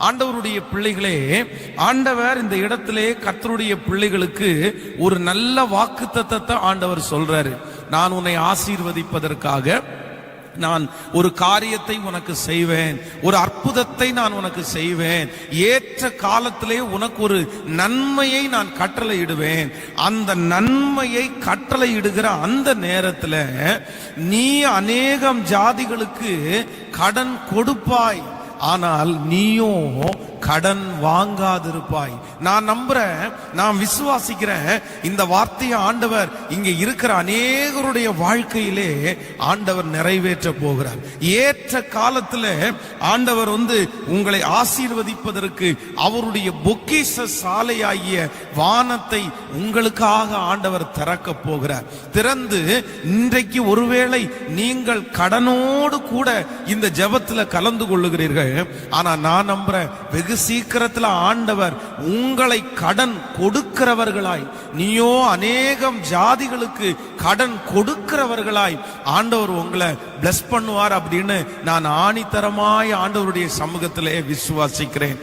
ஆண்டவருடைய பிள்ளைகளே, ஆண்டவர் இந்த இடத்திலே கர்த்தருடைய பிள்ளைகளுக்கு ஒரு நல்ல வாக்குத்தத்தத்தை ஆண்டவர் சொல்றாரு. நான் உன்னை ஆசீர்வதிப்பதற்காக நான் ஒரு காரியத்தை உனக்கு செய்வேன், ஒரு அற்புதத்தை நான் உனக்கு செய்வேன், ஏற்ற காலத்திலே உனக்கு ஒரு நன்மையை நான் கட்டளையிடுவேன். அந்த நன்மையை கட்டளையிடுகிற அந்த நேரத்தில் நீ அநேகம் ஜாதிகளுக்கு கடன் கொடுப்பாய், ஆனால் நீயும் கடன் வாங்காதிருப்பாய். நான் நம்புறேன், நான் விசுவாசிக்கிறேன், இந்த வார்த்தையை ஆண்டவர் இங்க இருக்கிற அநேகருடைய வாழ்க்கையிலே ஆண்டவர் நிறைவேற்ற போகிறார். ஏற்ற காலத்துல ஆண்டவர் உங்களை ஆசீர்வதிப்பதற்கு அவருடைய பொக்கிஷ சாலையாகிய வானத்தை உங்களுக்காக ஆண்டவர் திறக்க போகிறார். திறந்து இன்றைக்கு ஒருவேளை நீங்கள் கடனோடு கூட இந்த ஜெபத்துல கலந்து கொள்ளுகிறீர்கள். ஆனா நான் நம்புறேன், வெகு சீக்கிரத்தில் ஆண்டவர் உங்களை கடன் கொடுக்கிறவர்களாய், நீயோ அநேகம் ஜாதிகளுக்கு கடன் கொடுக்கிறவர்களாய் ஆண்டவர் உங்களை பிளஸ் பண்ணுவார் அப்படின்னு நான் ஆணித்தரமாய் ஆண்டவருடைய சமூகத்திலே விசுவாசிக்கிறேன்.